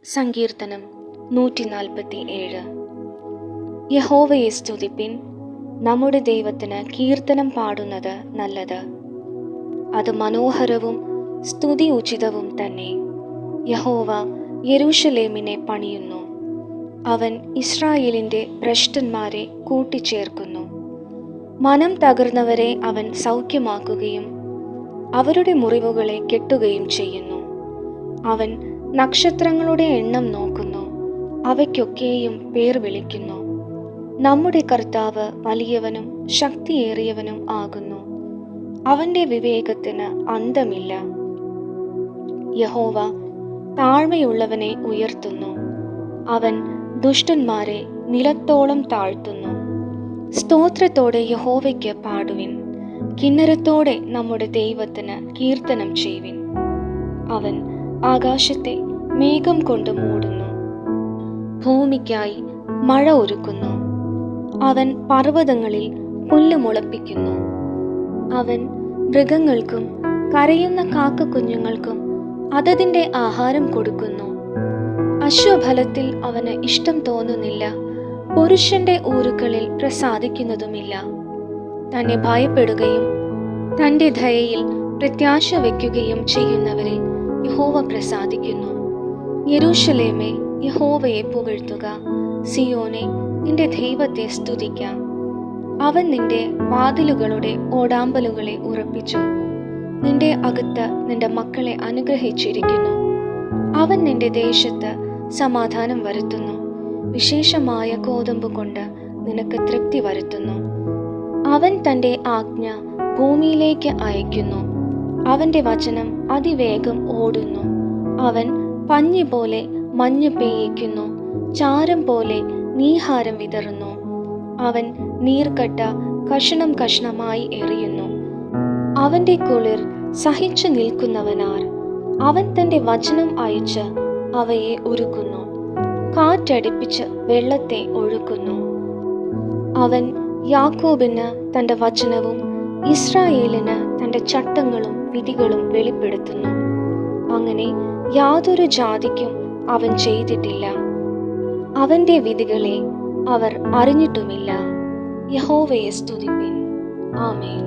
സങ്കീർത്തനം 147. യഹോവയെ സ്തുതിപ്പിൻ, നമ്മുടെ ദൈവത്തിന് കീർത്തനം പാടുന്നത് നല്ലത്. അത് മനോഹരവും സ്തുതി ഉചിതവും തന്നെ. യഹോവ യെരൂശലേമിനെ പണിയുന്നു. അവൻ ഇസ്രായേലിൻ്റെ ഭ്രഷ്ടന്മാരെ കൂട്ടിച്ചേർക്കുന്നു. മനം തകർന്നവരെ അവൻ സൗഖ്യമാക്കുകയും അവരുടെ മുറിവുകളെ കെട്ടുകയും ചെയ്യുന്നു. അവൻ നക്ഷത്രങ്ങളുടെ എണ്ണം നോക്കുന്നു, അവയ്ക്കൊക്കെയും പേർ വിളിക്കുന്നു. നമ്മുടെ കർത്താവ് വലിയവനും ശക്തിയേറിയവനും ആകുന്നു. അവൻ്റെ വിവേകത്തിന് അന്തമില്ല. യഹോവ താഴ്മയുള്ളവനെ ഉയർത്തുന്നു. അവൻ ദുഷ്ടന്മാരെ നിലത്തോളം താഴ്ത്തുന്നു. സ്തോത്രത്തോടെ യഹോവയ്ക്ക് പാടുവിൻ, കിന്നരത്തോടെ നമ്മുടെ ദൈവത്തിന് കീർത്തനം ചെയ്യുവിൻ. അവൻ ആകാശത്തെ മേഘം കൊണ്ട് മൂടുന്നു, ഭൂമിക്കായി മഴ ഒരുക്കുന്നു. അവൻ പർവ്വതങ്ങളിൽ പുല്ല് മുളപ്പിക്കുന്നു. അവൻ മൃഗങ്ങൾക്കും കരയുന്ന കാക്കക്കുഞ്ഞുങ്ങൾക്കും അതതിൻ്റെ ആഹാരം കൊടുക്കുന്നു. അശ്വഫലത്തിൽ അവന് ഇഷ്ടം തോന്നുന്നില്ല, പുരുഷന്റെ ഊരുക്കളിൽ പ്രസാദിക്കുന്നതുമില്ല. തന്നെ ഭയപ്പെടുകയും തൻ്റെ ദയയിൽ പ്രത്യാശ വയ്ക്കുകയും ചെയ്യുന്നവരെ യഹോവ പ്രസാദിക്കുന്നു. യെരൂശലേമേ, യഹോവയെ പുകഴ്ത്തുക. സിയോനെ, നിന്റെ ദൈവത്തെ സ്തുതിക്കാം. അവൻ നിന്റെ വാതിലുകളുടെ ഓടാമ്പലുകളെ ഉറപ്പിച്ചു. നിന്റെ അകത്ത് നിന്റെ മക്കളെ അനുഗ്രഹിച്ചിരിക്കുന്നു. അവൻ നിന്റെ ദേശത്ത് സമാധാനം വരുത്തുന്നു. വിശേഷമായ ഗോതമ്പ് കൊണ്ട് നിനക്ക് തൃപ്തി വരുത്തുന്നു. അവൻ തൻ്റെ ആജ്ഞ ഭൂമിയിലേക്ക് അയക്കുന്നു. അവൻ്റെ വചനം അതിവേഗം ഓടുന്നു. അവൻ പഞ്ഞി പോലെ മഞ്ഞ് പെയ്യിക്കുന്നു, ചാരം പോലെ നീഹാരം വിതറുന്നു. അവൻ നീർക്കട്ട കഷണം കഷണമായി എറിയുന്നു. അവൻ്റെ കുളിർ സഹിച്ചു നിൽക്കുന്നവനാർ? അവൻ തൻ്റെ വചനം അയച്ച് അവയെ ഒരുക്കുന്നു, കാറ്റടിപ്പിച്ച് വെള്ളത്തെ ഒഴുക്കുന്നു. അവൻ യാക്കോബിന് തൻ്റെ വചനവും ഇസ്രായേലിന് തൻ്റെ ചട്ടങ്ങളും വിധികളും വെളിപ്പെടുത്തുന്നു. അങ്ങനെ യാതൊരു ജാതിക്കും അവൻ ചെയ്തിട്ടില്ല. അവൻ്റെ വിധികളെ അവർ അറിഞ്ഞിട്ടുമില്ല. യഹോവയെ സ്തുതിപ്പിൻ. ആമേൻ.